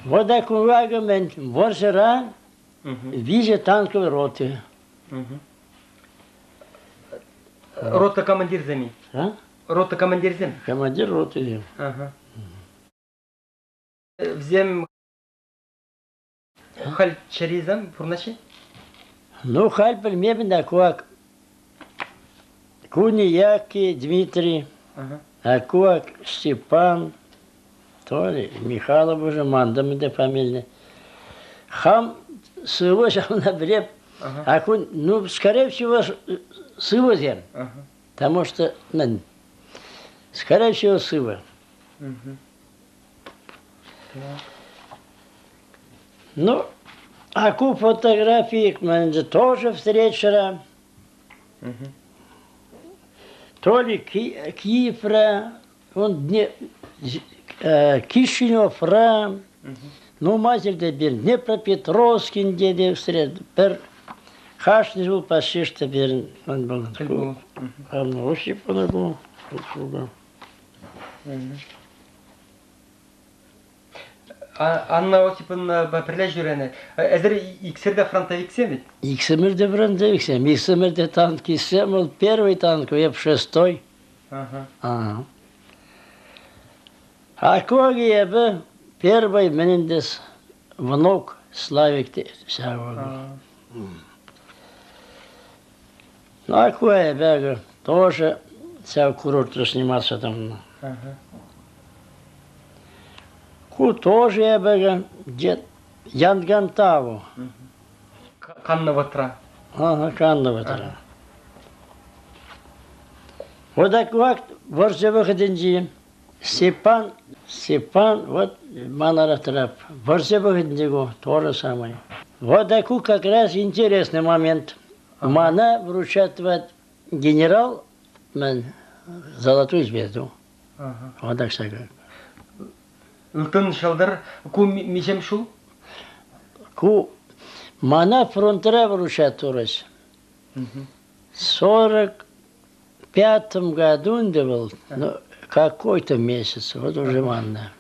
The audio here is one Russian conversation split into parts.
Вот так угадываем, воржера, визе танковой роты. Рота командир земи. А? Рота командир зем. Командир роты. Ага. Взем халь чаризам пурначи. Ну, хальпель мебен куак. Кунияки Дмитрий, Акуак Степан, то ли Михайлов уже мандами де фамилия. Хам сыло на бреб. Ну, скорее всего, сыло зем. Потому что, скорее всего, сыло. Ну, аку фотографии тоже встречера. То ли Киевра, он Кишиневра, ну, матерь дебир, Днепропетровский деде встреч, пер хашный жил почти что бир, он был такой, а ну, вообще понадобно, Анна Осип'in прилежürene. Ezer İksir'de frontovиксе mi? Иксемирде фронтовиксе, Иксемирде танкисе, был первый танк, Веб-6. Ага. А Когиебе, первый Мениндес, внук Славик Сявога. Ну, а Когиебе тоже вся курорт снимался там. Ку тоже я бега, дед Янгантаву. Каннаватра. Ага, Каннаватра. Вот так вот, Ворзевыходинди, Степан, вот Манаратрап, Ворзевыходиндигу, то же самое. Вот такой как раз интересный момент. Мана вручает генерал золотую звезду. Вот так сказать. Ылтын шалдар ку мичем шул? Ку мана фронтера вручат турась. В 45-м году он был, ну, какой-то месяц, вот уже манна.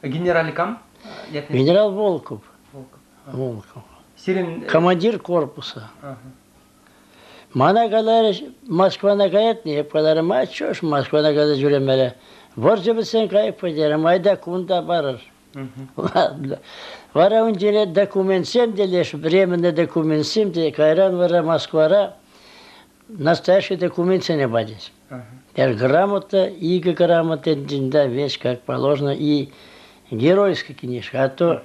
Генерал Кам? Генерал Волков. Волков. Командир корпуса. Мана говорит, Москва нагает, не подарим, а что ж Москва нагает жюремеля. Борзы бисен кайып пойдерем, айда кунда барыр. Ладно. Вара он делет документсем, делешь временный документсем, де кайран вара Москвара, настоящий документ не badis. Грамота, и грамота, да, вещь как положено, и геройская книжка. А то,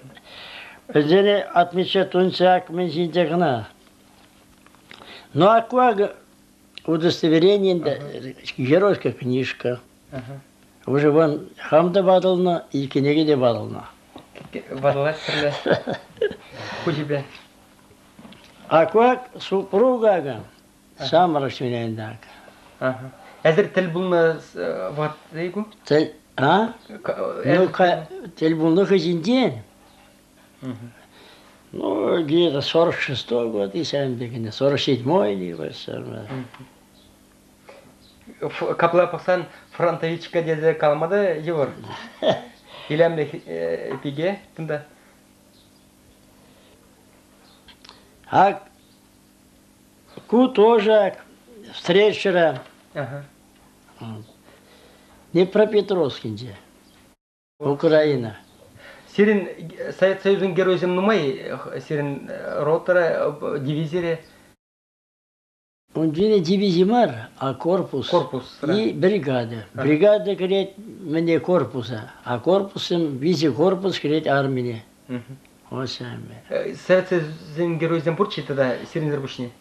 здесь отмечать он всяк меньшинтегна. Ну, а куда удостоверение, геройская книжка. Уже вон хамда бадылна, и книги де бадылна. Бадылать сірлі. Хучебе. А как супруга, сам расширяйдак. Әзір тіл бұлны ват дейгу? Тіл, а? Ну, тіл бұлны хызинден. Ну, где-то 46-й год, и сам бегіне, 47-й, или Капла пақсан фронтовичка дезе қалмады, евор. Илемді пиге, тында? А ку тоже встречера. Днепропетровский, Украина. Сирин Совет Союзын геройзем нумай, сирин ротора, дивизире? Он две дивизии мар, а корпус и бригада. Бригада говорит мне корпуса, а корпусом вице-корпус говорит армия. Вот сами. Совет Союзын геройзем пурчи тогда сирин зарбушни?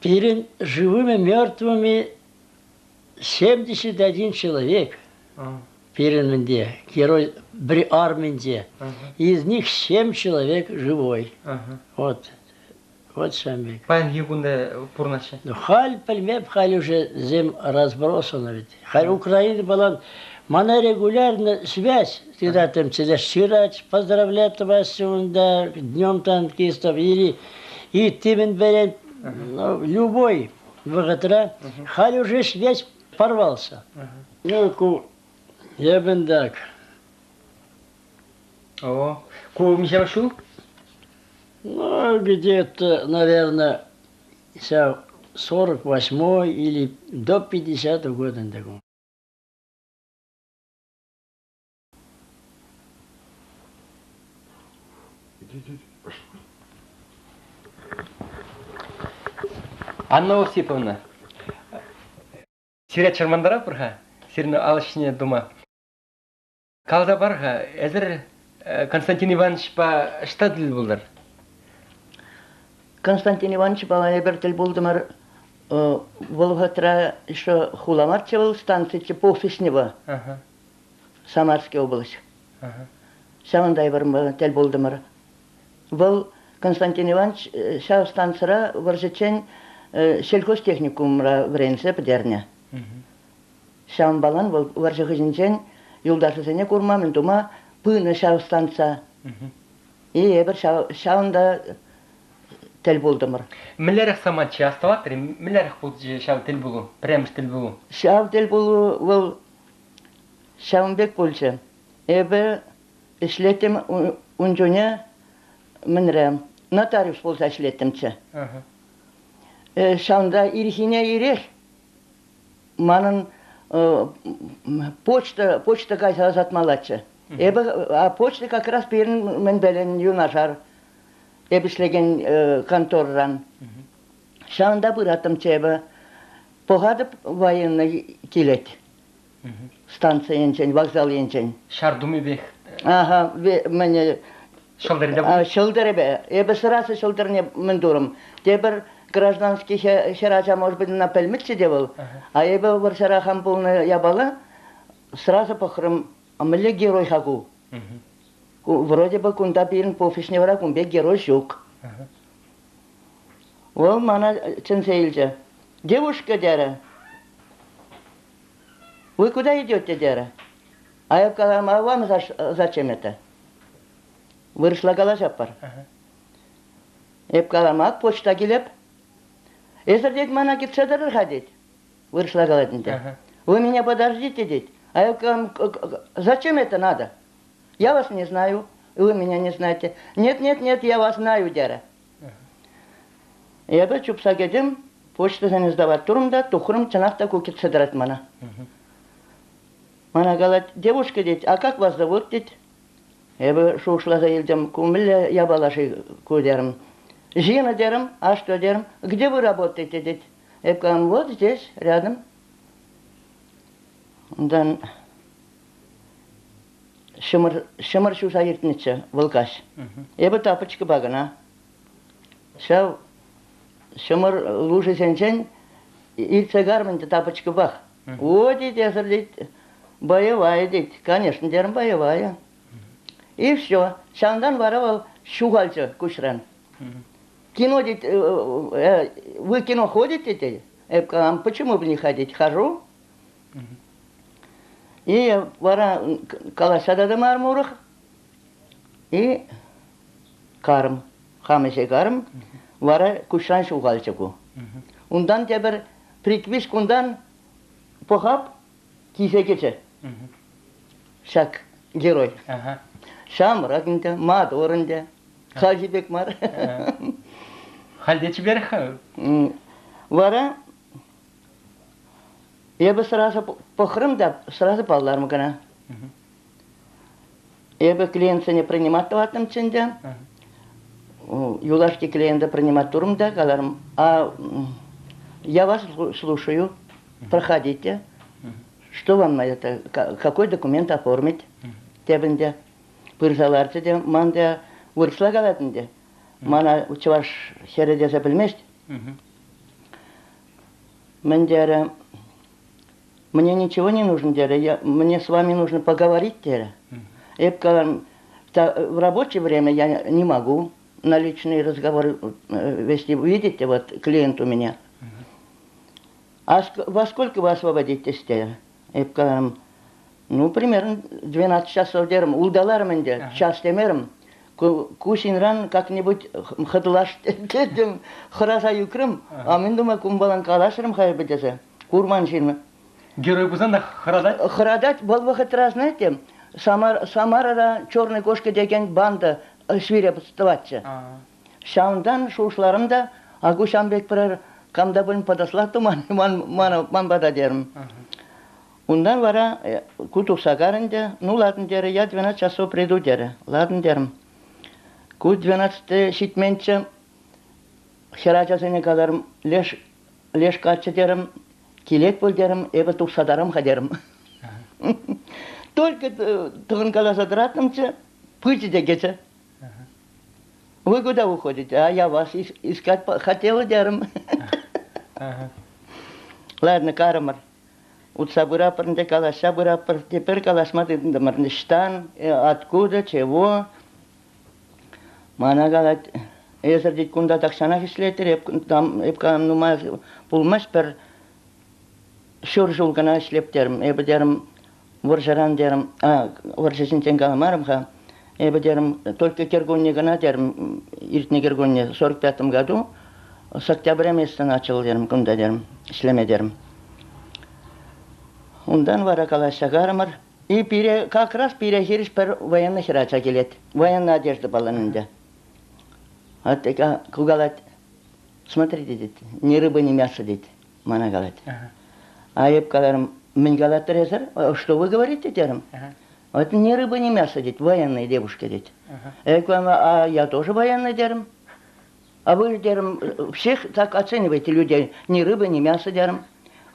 Перед живыми мертвыми 71 человек. Перед мне, герой армии. Из них 7 человек живой. Вот. Вот сами. Пайн Югунда Пурнача. Ну, халь, пальмеб, халь уже зем разбросано ведь. Халь Украина была, мана регулярно связь, когда там стирать, поздравлять вас да, днем танкистов, или и тимен берет, ну, любой богатра, халь уже связь порвался. Ну, я бы так. О, ку мишем шул? Ну, где-то, наверное, 48 или до 50 года. Такого. Анна Осиповна. Сирет Шармандара пырха, сирне алышне дума. Калда барха, эзер Константин Иванович па что дил булдар? Константин Иванович бала ебертел булдымар Волготра еще хуламарчевал станция Пофиснева, Самарская область. Сямандай бар тел булдымар. Был Константин Иванович шау станцияра варжечен сельхозтехникумра вренсе подерня. Шам балан был варжехизинчен юлдашысыне курма мен дума пыны шау станция. И ебер шаунда тел булдымар. Миллерах самачи оставатыр, миллерах булджи шау тел булу, премш тел булу. Шау тел булу был шаунбек булчы. Ебер ишлетем унжуня минрем. Нотариус болса ишлетемче. Шаунда ирихине ирех. Манын почта кайса сатмалачы. А почта как раз берін мен белен юнашар. Эбишлеген конторран. Шаунда бұратым чебі. Погадып военный келет. Станция енчен, вокзал енчен. Шардуми бех. Ага, мене... Шылдырда. Шылдырбе. Эбі сырасы шылдырне мен дурым. Дебір гражданский херача, может быть, на пельмитче девал. А эбі бір шарахам полны ябала, сразу похрым, а мілі герой хагу. Вроде бы кунда бирин пофишне вара кунбе герой жук. Ол мана чынсейлже. Девушка дера. Вы куда идете, дера? А я сказала, а вам зачем это? Выросла галажапар. Я сказала, почта келеп. Эзер дед мана кетседер ходить. Выросла галадинде. Вы меня подождите, дед. А я сказала, зачем это надо? Я вас не знаю, и вы меня не знаете. Нет, нет, нет, я вас знаю, дера. Я бы чупса гедем, почта сені сдавать турымда, тухрым чанақта кукет сыдырат мана. Мана галат, девушка, дед, а как вас зовут, дед? Я бы шушлага елдем, кумылля я балаши кудерм. Жена дерм, а что дерм? Где вы работаете, дед? Я говорю, вот здесь, рядом. Дан шымыр шуса ертниче, волкаш. Я бы тапочка багана. Шау шымыр лужи сенчен, ирце гарманте тапочка бах. О, дед, я дед, боевая, дед, конечно, дерм боевая. И все. Шандан воровал шугальча кушран. Кино, дед, вы кино ходите, дед? Я говорю, почему бы не ходить? Хожу. И вара калашада да мармурах. И карм. Хамеше карм. Вара кушран шугальчаку. Ундан тебер приквиш кундан похап кисе кече. Шак герой. Шамрагында, мадорында, Хажибек мар. Халдечи берха. Вара, я бы сразу похрым, да, сразу паллармы гана. Я бы клиентса не принимать в этом чинде. Юлашки клиента принимать турм, да, галарм. А я вас слушаю, проходите. Что вам это, какой документ оформить? Тебенде. Пырсаларцы де, манда вырсла галатынде. Мана чуваш хередесе білмест. Мен дере, мне ничего не нужно, дере, мне с вами нужно поговорить, дере. Я сказала, в рабочее время я не могу на личный разговор вести. Видите, вот клиент у меня. А во сколько вы освободитесь, дере? Я сказала, ну, примерно 12 часов дерем. Удаларым инде, час демерем. Кусинран как-нибудь хыдылаш дедім, хыраса юкрым. А мен думаю, кумбалан калашырым хайбетесе. Курман шинмы. Герой бузан да хырадать? Хырадать, бол вақыт раз, знаете, Самарада черный кошка деген банда свирепствовать. Шаундан шушларында Агушамбек бір камда білін падаслатты ман бада дерім. Ондан вара кутук сагарында, ну ладно дері, я 12 часов приду дері, ладно дерім. Кут 12 шитменче, хера жасыне каларым, леш качы дерім, келек бол дерім, эбі тухсадарым хадерім. Только тұғын каласа дыратымчы, пыйчы де кече. Вы куда уходите? А я вас искать хотела дерім. Ладно, карамар. Утса бұрапырында каласа бұрапыр, теперь каласмады штан, откуда, чего. Мана калат, езір дейт кунда такшана хислетер, епкам нума пулмаш бір шур жулгана ішлеп дерім, ебі дерім, варжаран дерім, варжасынчен каламарым ха, ебі дерім, только кергонне гана дерім, иртне кергонне, 45 году, с октября месяца начал дерім, кунда дерім, ішлеме дерім. Ондан вара каласа гармар, и как раз перехериш пер военный херача келет, военная одежда баланында. А така кугалат, смотрите, дед, ни рыба, ни мясо, дед, мана галат. А еб каларым, мен галат резер, что вы говорите, дерем? Вот ни рыба, ни мясо, дед, военные девушки, дед. А я тоже военный, дерем. А вы, дерем, всех так оцениваете людей, ни рыба, ни мясо, дерем.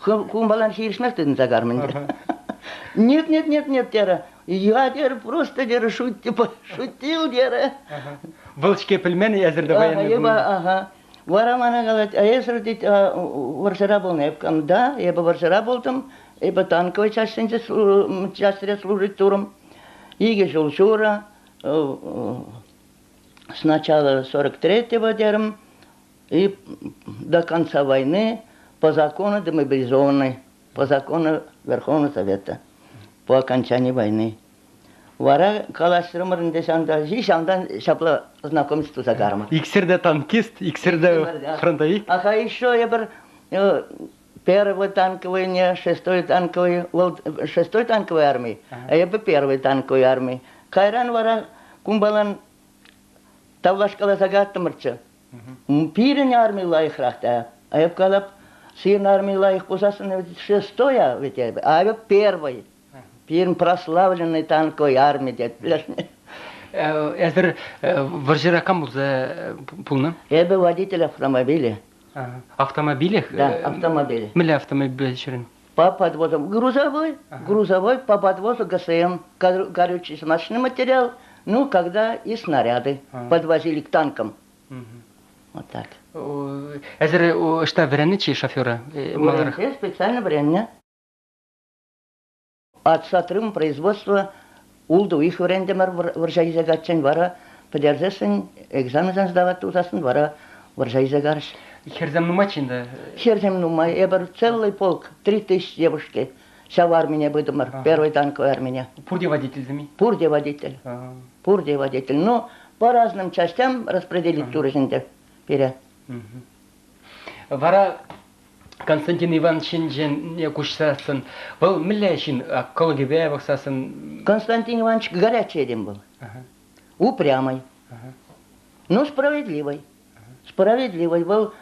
Кумбалан хиршмертен загармен. Нет, дера. Я, дера, просто, дера, шутил, дера. Волчки пельмени язырды военный. Ага. Вара мана галат, а языр дейт варшара был непкам. Да, еба варшара болтым, еба танковой частине служить туром. Иге жил шура, с начала 43-го дерем и до конца войны по закону демобилизованной, по закону Верховного Совета, по окончании войны. Вара калашырымырын дешанда, жишандан шапла знакомство загарма. Иксерде танкист, иксерде фронтовик. Ага, еще я был первый танковый, не шестой танковой армии, а я бы первой танковой армии. Кайран вара кумбалан тавлашкала загаттымырчы. Пирен армии лайық рахта, а я калап сирен армии лайық посасын шестой, а я первый. Первый прославленный танковой армии, дед. Эзер варжира кам булза пулна? Я был водитель автомобиля. Автомобилях? Да, автомобиля. Мили автомобиль ширин? По подвозу. Грузовой по подвозу ГСМ, горючий смазочный материал, ну, когда и снаряды подвозили к танкам. Вот так. Эзер что, вряничи шофера? Специально вряня. От сотрудника производства улду их врендемер варжайза гачен вара, подержесен экзамен сдавать узасын вара варжайза гарш. Херзем нумачинда? Херзем нумай, я был целый полк, 3000 девушки. Вся в армии выдумар, первой танковой армии. Пурде водитель зами? Пурде водитель. Пурде водитель. Но по разным частям распределить туризмде. Перед. Вара Константин Иванович не кушсасын. Был миллящин, а колгебе вахсасын. Константин Иванович горячий один был. Упрямый. Но справедливый. Справедливый был,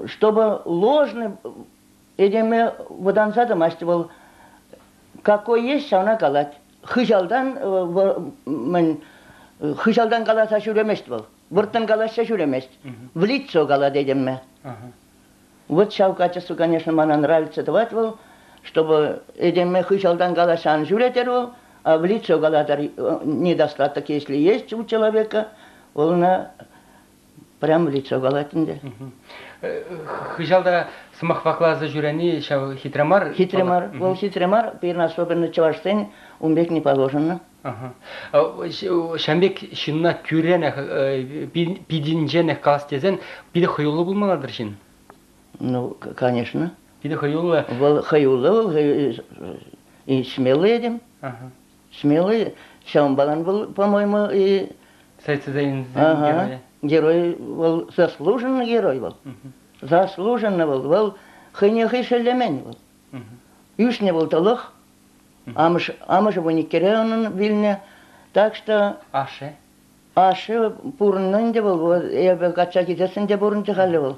чтобы ложный, едем воданца домастивал, какой есть, шауна галат. Хыжалдан галаса шуремест был. Выртан галаса шуремест. В лицо галат едем мы. Вот шау качество, конечно, мне нравится давать был, чтобы едем мы хыжалдан галасан журетеру, а в лицо галатар недостаток, если есть у человека, он прям в лицо галатинде. Хыжалда смахваклаза журени шау хитремар? Хитремар. Был хитремар, первый особенно чавашсен, умбек не положено. Шамбек шинна тюренех, пидинженех каластезен, пиде хаюлы булмаладыр шин? Ну, конечно. Пиде хаюлы? Был хаюлы, и смелый едем. Смелый. Шамбалан был, по-моему, и... Сайцезайн герой. Герой был, заслуженный герой был. Заслуженный был, хыне хышелемен был. Юшне был талых, Амыш воникере onun Вильне. Так что Аше. ашы бурыннан де был, эбе кача кетесін де бурын жығалы был.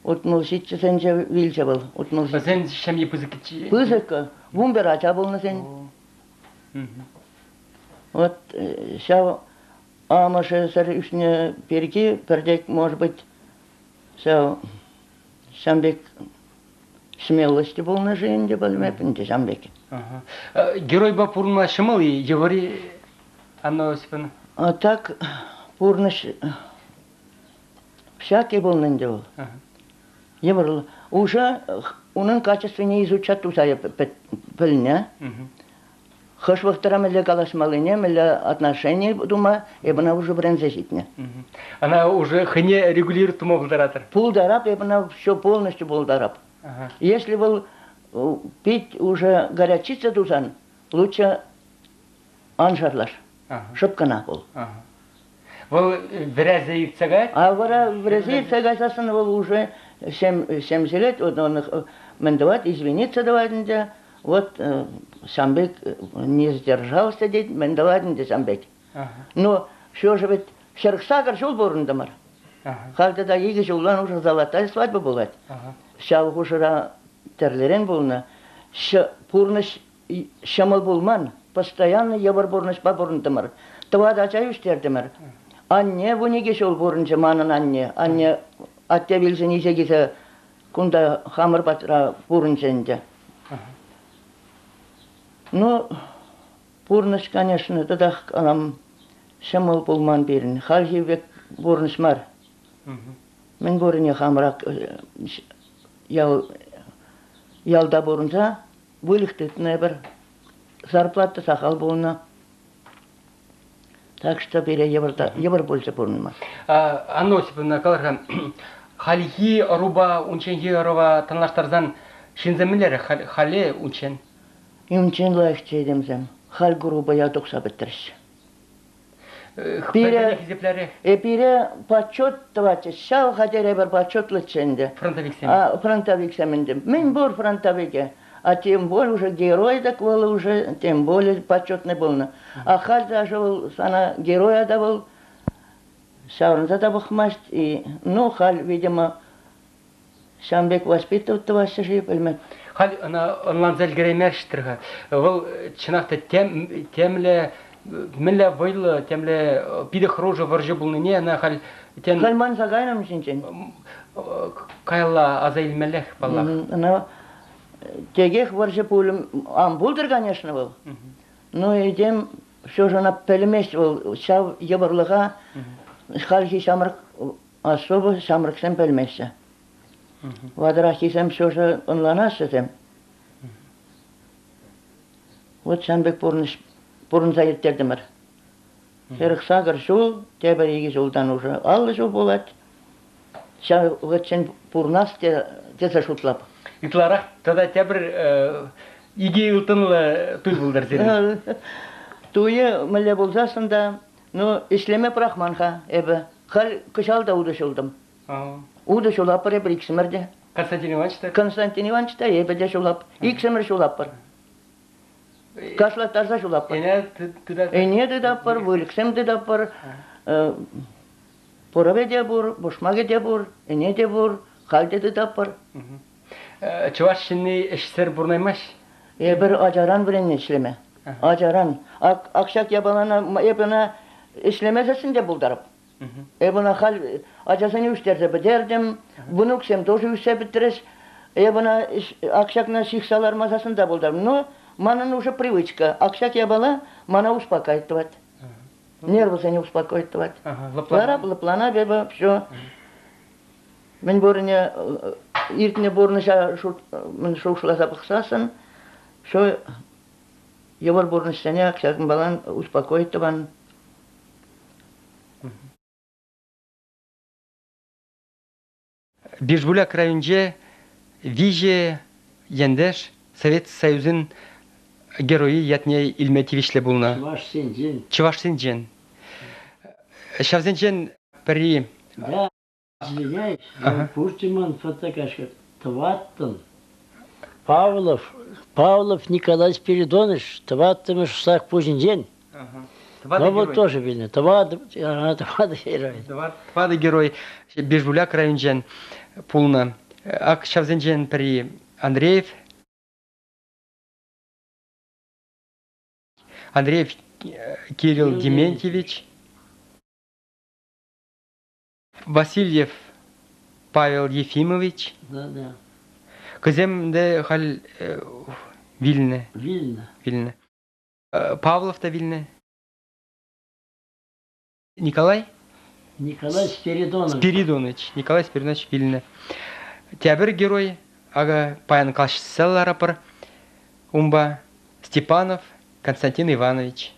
Утмыл шитчесен же вилче был. Сен шамье пызыкычы. Пызык, вумбер ача был на сен. Вот шау амышы сэр үшне перки, пердек, может быть, шау Шамбек смелости был на жизнь, бәлмәпінде Шамбек. Герой ба пурна шымыл, евори Анна Осиповна? А так, пурныш всякий был нынде был. Еврл. Уже onun качественнее изучать усая пыльня. Хош вахтарам или калашмалыне, или отношения, думаю, и она уже брензежитня. Она уже хне регулирует мовлдаратор. Пулдараб, и она все полностью пулдараб. Если был пить уже горячиться тузан, лучше анжарлаш, шопкана был. Был врезе цагать? А врезе цагать асын был уже 70 лет, он мендовать, извиниться давать. Вот Шамбек не сдержался, мендовать Шамбек. Но все же ведь Шерхсагар шел бурындамар. Халда да иги жулан уже золотая свадьба была. Шау хушара терлерен булна. Пурныш шамал булман. Постоянно явар бурныш па бурындамар. Това да чай үстердемар. Анне вуниге шол бурынча манын анне. Анне атте билсен исе кисе кунда хамыр батра бурынченде. Ну, бурныш, конечно, тогда нам шамал булман берин. Халхи век бурныш мар. Мен бурыне хамрак ялда бурынса, вылыхтытны бір зарплата сахал булна. Так что бере евр больше бурнма. Анна Осиповна, калархан, халихи руба унченги руба танлаштарзан шинземилер хале унчен. Унчен лайхче демзем. Хал груба я токса беттерш. Пире почет товаче, шау хадере бір почет лыченде. Фронтовик семенде. Мен бор фронтовике. А тем более уже герой так был, уже тем более почетный был. А халь даже был, она героя да был. Шаурнда да был хмасть. И, ну, халь, видимо, Шамбек воспитывает ваши живы. Халь, она онланзель греймерштерга. Вол чинахта темле милля войла темле пидах рожа варжи был не она халь тем. Хальман загайном шинчен. Кайла азаил мелех баллах. Она тегех варжи пулем амбулдер, конечно, был. Но и тем все же на пельмесь был. Шав ебарлыга хальхи шамрак особо шамрак сем пельмесе. Вадрахи сем все же онланасы сем. Вот Шамбек бурынса еттердімір. Шерықсагыр шул, тебір еге жолдан уже аллы жол болады. Шағытшен бурнас десе шутлап. Итларах тогда тебір еге ұлтынлы туй бұлдар зерін. Туйы мүлі болсасын да, но ішлеме прахманға әбі. Қал күшалда уды шылдым. Уды шулап бір әбір иксімірде. Константин Ивановичта? Константин Ивановичта әбі де шулап. Иксімір шулап бір. Кашлаттарса шулап бар. Эне дедап бар, вылыксем дедап бар, порабе де бур, бушмаге де бур, эне де бур, халде дедап бар. Чувашчины эшсер бурнаймаш? Бір ажаран бірен ішлеме. Ажаран. Акшак ябалана, ебана ішлемесесін де бұлдарып. Ебана хал ажасыны үштерсе бідердім, бұны күсем тоже үшсе бітірес, ебана акшакна шихсалар масасын да бұлдарып. Но мана уже привычка. Акшак я была, мана успокаивать. Нервы не успокаивать. Лаплана беба, все. Мен борыне, иртне борныша шушла запахсасын, все, евор борнышсене акшакын балан успокоить. Бежбуляк районже виже ендеш Совет Союзын герои ятне Ильметьевичле булна. Чувашсенжен. Шавзенжен при... Да, извиняюсь, Пуртиман фотокашка тваттын. Павлов Николай Спиридонович, Таватымыш Сак Пузинзен. Ну вот тоже видно. Тавада герой. Тавада герой. Бежбуляк районжен пулна. Ак шавзенжен при Андреев Кирилл Дементьевич. Васильев Павел Ефимович. Да. Кыземде хал Вильне. Вильно. Павлов-то Вильне. Николай Спиридонович. Николай Спиридонович Вильне. Тябір герой, ага паян калшысылар апыр. Умба Степанов Константин Иванович.